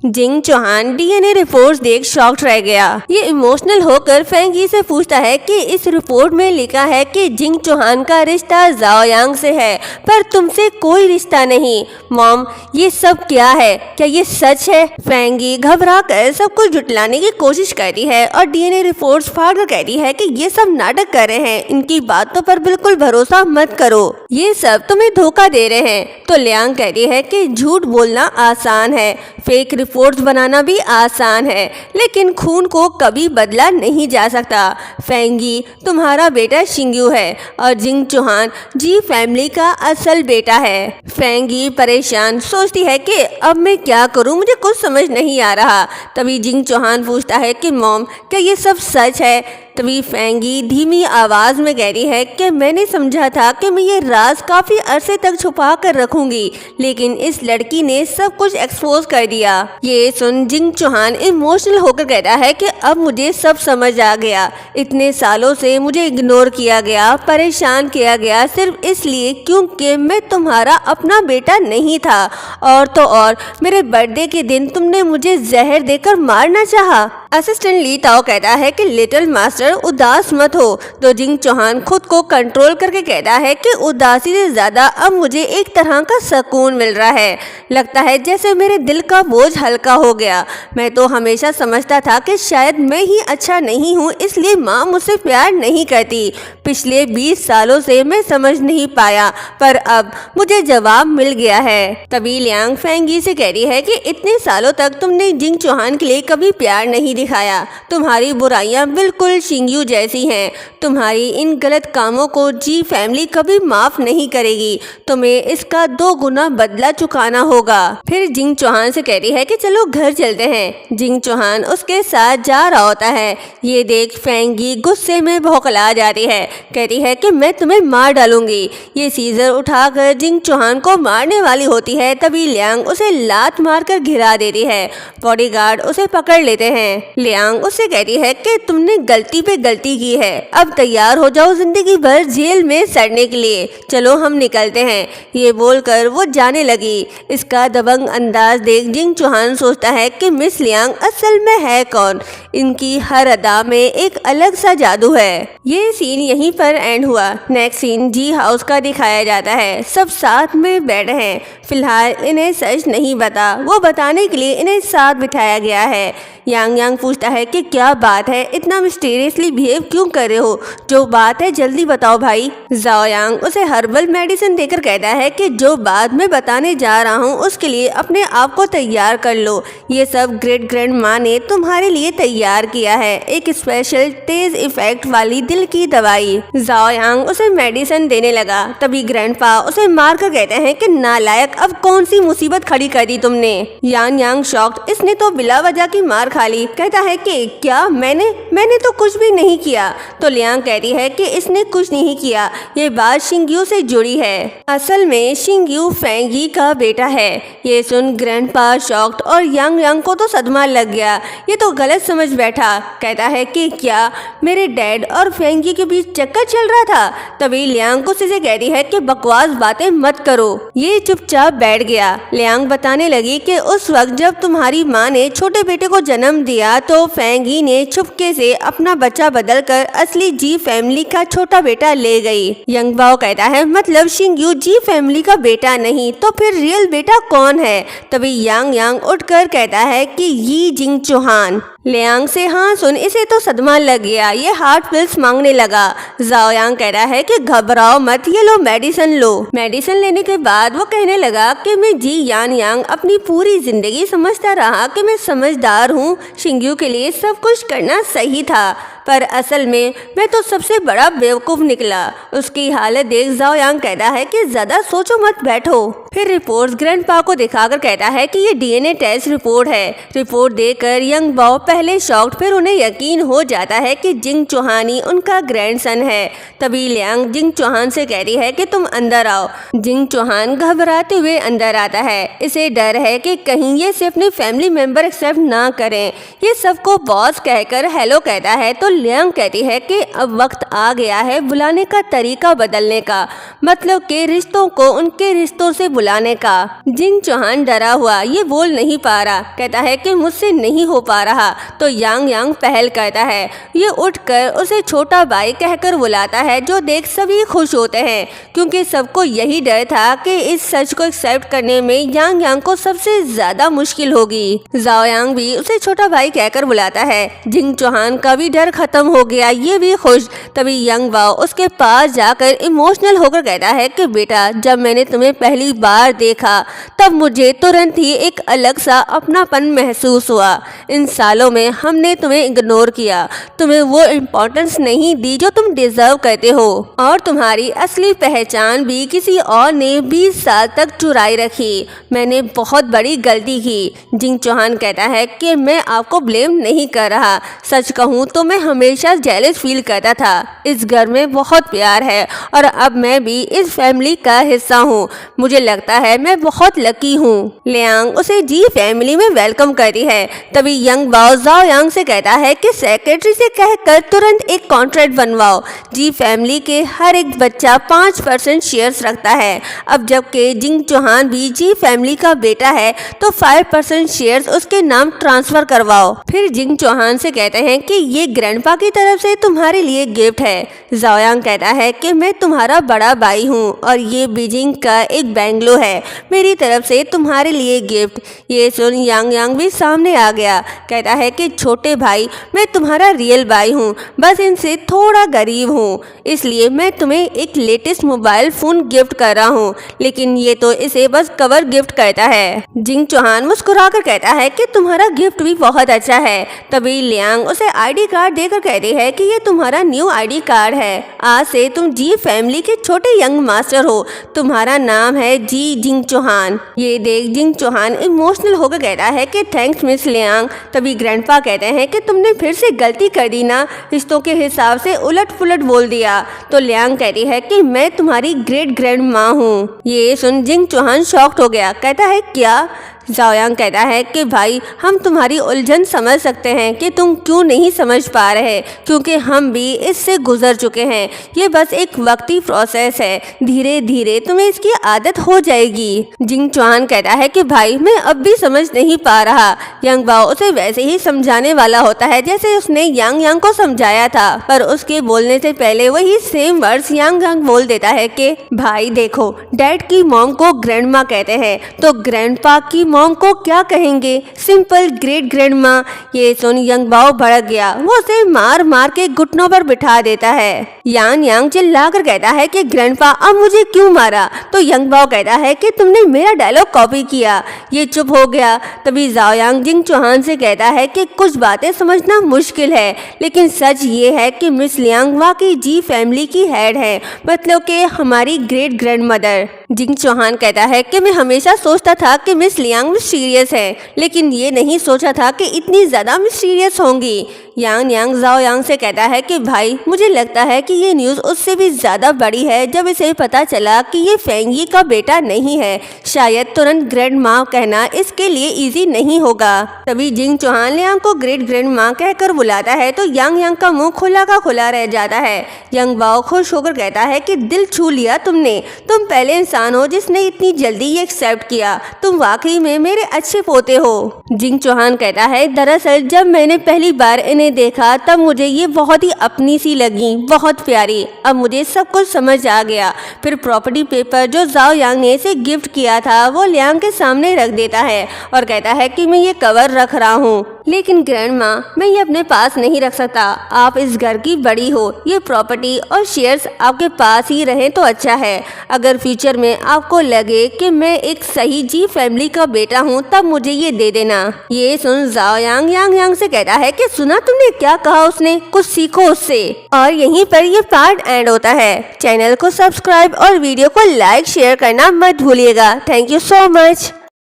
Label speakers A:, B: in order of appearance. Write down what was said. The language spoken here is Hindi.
A: जिंग चौहान डीएनए रिपोर्ट्स देख शॉक्ड रह गया। ये इमोशनल होकर फेंगी से पूछता है कि इस रिपोर्ट में लिखा है कि जिंग चौहान का रिश्ता जाओ यांग से है, पर तुमसे कोई रिश्ता नहीं। मॉम, ये सब क्या है? क्या ये सच है? फेंगी घबरा कर सब कुछ जुटलाने की कोशिश करती है और डीएनए रिपोर्ट्स फाड़ कर कहती है कि ये सब नाटक कर रहे हैं, इनकी बातों पर बिल्कुल भरोसा मत करो, ये सब तुम्हें धोखा दे रहे हैं। तो लियांग कहती है कि झूठ बोलना आसान है, फेक रिपोर्ट्स बनाना भी आसान है, लेकिन खून को कभी बदला नहीं जा सकता। फेंगी, तुम्हारा बेटा शिंग्यू है और जिंग चौहान जी फैमिली का असल बेटा है। फेंगी परेशान सोचती है कि अब मैं क्या करूं, मुझे कुछ समझ नहीं आ रहा। तभी जिंग चौहान पूछता है कि मॉम, क्या ये सब सच है? तभी फेंगी धीमी आवाज में कह रही है कि मैंने समझा था कि मैं ये राज काफी अरसे तक छुपा कर रखूंगी, लेकिन इस लड़की ने सब कुछ एक्सपोज कर दिया। ये सुन जिंग चौहान इमोशनल होकर कहता है कि अब मुझे सब समझ आ गया। इतने सालों से मुझे इग्नोर किया गया, परेशान किया गया, सिर्फ इसलिए क्योंकि मैं तुम्हारा अपना बेटा नहीं था। और तो और मेरे बर्थडे के दिन तुमने मुझे जहर देकर मारना चाहा। असिस्टेंट ली ताओ कहता है कि लिटिल मास्टर उदास मत हो। तो जिंग चौहान खुद को कंट्रोल करके कहता है कि उदासी से ज्यादा अब मुझे एक तरह का सुकून मिल रहा है, लगता है जैसे मेरे दिल का बोझ हल्का हो गया। मैं तो हमेशा समझता था कि शायद मैं ही अच्छा नहीं हूँ, इसलिए माँ मुझसे प्यार नहीं करती। पिछले 20 सालों से मैं समझ नहीं पाया, पर अब मुझे जवाब मिल गया है। तभी लियांग फेंगी से कह रही है कि इतने सालों तक तुमने जिंग चौहान के लिए कभी प्यार नहीं दिखाया। तुम्हारी बुराइयां बिल्कुल शिंग्यू जैसी हैं। तुम्हारी इन गलत कामों को जी फैमिली कभी माफ नहीं करेगी। तुम्हें इसका 2 गुना बदला चुकाना होगा। फिर जिंग चौहान से कह रही है कि चलो घर चलते हैं। जिंग चौहान उसके साथ जा रहा होता है। ये देख फेंगी गुस्से में भौंकला जाती है, कहती है कि मैं तुम्हें मार डालूंगी। ये सीजर उठाकर जिंग चौहान को मारने वाली होती है, तभी लियांग उसे लात मारकर घिरा देती है। बॉडीगार्ड उसे पकड़ लेते हैं। लियांग उससे कहती है कि तुमने गलती पे गलती की है, अब तैयार हो जाओ जिंदगी भर जेल में सड़ने के लिए। चलो हम निकलते हैं। ये बोलकर वो जाने लगी। इसका दबंग अंदाज देख जिंग चौहान सोचता है कि मिस लियांग असल में है कौन। इनकी हर अदा में एक अलग सा जादू है। ये सीन यहीं पर एंड हुआ। नेक्स्ट सीन जी हाउस का दिखाया जाता है। सब साथ में बैठे हैं। फिलहाल इन्हें सच नहीं पता, वो बताने के लिए इन्हें साथ बिठाया गया है। यांग यांग पूछता है कि क्या बात है, इतना मिस्टीरियसली बिहेव क्यों कर रहे हो? जो बात है जल्दी बताओ भाई। जाओ यांग उसे हर्बल मेडिसिन देकर कहता है कि जो बात मैं बताने जा रहा हूँ उसके लिए अपने आप को तैयार कर लो। ये सब ग्रेट ग्रैंड माँ ने तुम्हारे लिए तैयार किया है, एक स्पेशल तेज इफेक्ट वाली दिल की दवाई। जाओ यांग उसे मेडिसिन देने लगा। तभी ग्रैंडपा उसे मार कर कहते हैं कि नालायक, अब कौन सी मुसीबत खड़ी कर दी तुमने? यांग यांग शॉक्ड, इसने तो बिला वजह की मार खाली। कहता है कि क्या मैंने तो कुछ भी नहीं किया। तो लियांग कहती है कि इसने कुछ नहीं किया, ये बात शिंग्यू से जुड़ी है। असल में शिंग्यू फेंगी का बेटा है। ये सुन ग्रैंडपा शॉक्ड और यांग यांग को तो सदमा लग गया। ये तो गलत समझ बैठा। कहता है कि क्या मेरे डैड और फेंगी के बीच चक्कर चल रहा था? तभी लियांग गुस्से से कहती है कि बकवास बातें मत करो। ये चुपचाप बैठ गया। लियांग बताने लगी कि उस वक्त जब तुम्हारी माँ ने छोटे बेटे को जन्म दिया तो फेंगी ने चुपके से अपना बच्चा बदलकर असली जी फैमिली का छोटा बेटा ले गई। यंग बाओ कहता है मतलब शिंग्यू जी फैमिली का बेटा नहीं, तो फिर रियल बेटा कौन है? तभी यांग यांग उठकर कहता है कि यी जिंग चौहान। लियांग से हाँ सुन इसे तो सदमा लग गया। ये हार्ट पिल्स मांगने लगा। जाओ यांग कहता है कि घबराओ मत, ये लो मेडिसिन लो। मेडिसिन लेने के बाद वो कहने लगा कि मैं जी यान यांग अपनी पूरी जिंदगी समझता रहा कि मैं समझदार हूँ, शिंग्यू के लिए सब कुछ करना सही था, पर असल में मैं तो सबसे बड़ा बेवकूफ निकला। उसकी हालत देख जाओ यांग कहता है कि ज्यादा सोचो मत, बैठो। फिर रिपोर्ट्स ग्रैंडपा को दिखाकर कहता है कि ये डीएनए टेस्ट रिपोर्ट है। रिपोर्ट देखकर यंग बाओ पहले शॉक्ड, फिर उन्हें यकीन हो जाता है कि जिंग चौहान ही उनका ग्रैंडसन है। तभी लियांग जिंग चौहान से कहती है कि तुम अंदर आओ। जिंग चौहान घबराते हुए अंदर आता है। इसे डर है कि कहीं ये से अपने फैमिली मेंबर एक्सेप्ट ना करें। ये सबको बॉस कहकर हेलो कहता है तो लियांग कहती है कि अब वक्त आ गया है बुलाने का तरीका बदलने का, मतलब के रिश्तों को उनके रिश्तों से बुलाने का। जिंग चौहान डरा हुआ ये बोल नहीं पा रहा, कहता है कि मुझसे नहीं हो पा रहा। तो यांग यांग पहल करता है, ये उठकर उसे छोटा भाई कहकर बुलाता है, जो देख सभी खुश होते हैं क्योंकि सबको यही डर था कि इस सच को एक्सेप्ट करने में यांग यांग को सबसे ज्यादा मुश्किल होगी। जाओ यांग भी उसे छोटा भाई कहकर बुलाता है। जिंग चौहान का भी डर खत्म हो गया, ये भी खुश। तभी यंग वाओ उसके पास जाकर इमोशनल होकर कहता है कि बेटा, जब मैंने तुम्हें पहली बार देखा तब मुझे तुरंत ही एक अलग सा अपनापन महसूस हुआ। इन सालों में हमने तुम्हें इग्नोर किया, तुम्हें वो इम्पोर्टेंस नहीं दी जो तुम डिजर्व करते हो, और तुम्हारी असली पहचान भी किसी और ने 20 साल तक चुराई रखी। मैंने बहुत बड़ी गलती की। जिंग चौहान कहता है कि मैं आपको ब्लेम नहीं कर रहा, सच कहूँ तो मैं हमेशा जेलस फील करता था। इस घर में बहुत प्यार है और अब मैं भी इस फैमिली का हिस्सा हूँ। मुझे लगता है मैं बहुत लकी हूँ। लियांग उसे जी फैमिली में वेलकम करती है। तभी यंग वाओ जाओ यांग से कहता है कि सेक्रेटरी से कहकर तुरंत एक कॉन्ट्रैक्ट बनवाओ। जी फैमिली के हर एक बच्चा 5% शेयर्स रखता है। अब जबकि जिंग चौहान भी जी फैमिली का बेटा है तो 5% शेयर्स उसके नाम ट्रांसफर करवाओ। फिर जिंग चौहान से कहते हैं कि ये ग्रैंडपा की तरफ से तुम्हारे लिए गिफ्ट है। जाओ यांग कहता है कि मैं तुम्हारा बड़ा भाई हूँ और ये बीजिंग का एक बैंगलो है, मेरी तरफ से तुम्हारे लिए गिफ्ट। ये सुन यांग यांग भी सामने आ गया, कहता है कि छोटे भाई, मैं तुम्हारा रियल भाई हूँ, बस इनसे थोड़ा गरीब हूँ, इसलिए मैं तुम्हें एक लेटेस्ट मोबाइल फोन गिफ्ट कर रहा हूँ, लेकिन ये तो इसे बस कवर गिफ्ट करता है। जिंग चौहान मुस्कुराकर कहता है कि तुम्हारा गिफ्ट भी बहुत अच्छा है। तभी लियांग उसे आईडी कार्ड देकर कहती है कि ये तुम्हारा न्यू आईडी कार्ड है, आज से तुम जी फैमिली के छोटे यंग मास्टर हो, तुम्हारा नाम है जी जिंग चौहान। ये देख जिंग चौहान इमोशनल होकर कहता है कि थैंक्स मिस लियांग। तभी ग्रैंडपा कहते हैं कि तुमने फिर से गलती कर दी ना, रिश्तों के हिसाब से उलट पुलट बोल दिया। तो लियांग कहती है कि मैं तुम्हारी ग्रेट ग्रैंड माँ हूँ। ये सुन जिंग चौहान शॉक्ड हो गया, कहता है क्या? जाओ यांग कहता है कि भाई, हम तुम्हारी उलझन समझ सकते हैं कि तुम क्यों नहीं समझ पा रहे, क्योंकि हम भी इससे गुजर चुके हैं। ये बस एक वक्ती प्रोसेस है, धीरे धीरे तुम्हें इसकी आदत हो जाएगी। जिंग चौहान कहता है कि भाई, मैं अब भी समझ नहीं पा रहा। यंग वाओ उसे वैसे ही समझाने वाला होता है जैसे उसने यांग यांग को समझाया था, पर उसके बोलने से पहले वही सेम वर्ड्स यांग यांग बोल देता है कि भाई देखो, डैड की मॉम को ग्रैंड माँ कहते हैं तो ग्रैंडपा की मॉम को क्या कहेंगे? सिंपल ग्रेट ग्रैंड माँ। ये सुन यंग वाओ भड़क गया, वो उसे मार मार के घुटनों पर बिठा देता है। यांग यांग चिल्लाकर कहता है कि ग्रैंडपा, अब मुझे क्यों मारा? तो यंग वाओ कहता है कि तुमने मेरा डायलॉग कॉपी किया। ये चुप हो गया। तभी जाओ यांग जिंग चौहान से कहता है कि कुछ बातें समझना मुश्किल है, लेकिन सच ये है कि मिस लियांग वाकई जी फैमिली की हेड है, मतलब कि हमारी ग्रेट ग्रैंड मदर। जिंग चौहान कहता है कि मैं हमेशा सोचता था कि मिस लियांग मिस्टीरियस है, लेकिन ये नहीं सोचा था कि इतनी ज्यादा मिस्टीरियस होंगी। यांग यांग जाओ यांग से कहता है कि भाई, मुझे लगता है कि ये न्यूज़ उससे भी ज़्यादा बड़ी है जब इसे पता चला कि ये फेंगी का बेटा नहीं है। शायद तुरंत ग्रैंड माँ कहना इसके लिए इजी नहीं होगा। तभी जिंग चौहान लियांग को ग्रेट ग्रैंड माँ कहकर बुलाता है तो यांग यांग का मुंह खुला का खुला रह जाता है। यंग वाओ खुश होकर कहता है कि दिल छू लिया तुमने, तुम पहले इंसान हो जिसने इतनी जल्दी ये एक्सेप्ट किया, तुम वाकई में मेरे अच्छे पोते हो। जिंग चौहान कहता है, दरअसल जब मैंने पहली बार इन्हें देखा तब मुझे ये बहुत ही अपनी सी लगी, बहुत प्यारी। अब मुझे सब कुछ समझ आ गया। फिर प्रॉपर्टी पेपर जो जाओ यांग ने इसे गिफ्ट किया था वो लियांग के सामने रख देता है और कहता है कि मैं ये कवर रख रहा हूँ, लेकिन ग्रैंड माँ, मैं ये अपने पास नहीं रख सकता। आप इस घर की बड़ी हो, ये प्रॉपर्टी और शेयर्स आपके पास ही रहें तो अच्छा है। अगर फ्यूचर में आपको लगे कि मैं एक सही जी फैमिली का बेटा हूँ तब मुझे ये दे देना। ये सुन जाओ यांग यांग यांग से कहता है कि सुना तुमने क्या कहा उसने, कुछ सीखो उससे। और यहीं पर ये पार्ट एंड होता है। चैनल को सब्सक्राइब और वीडियो को लाइक शेयर करना मत भूलिएगा। Thank you so much.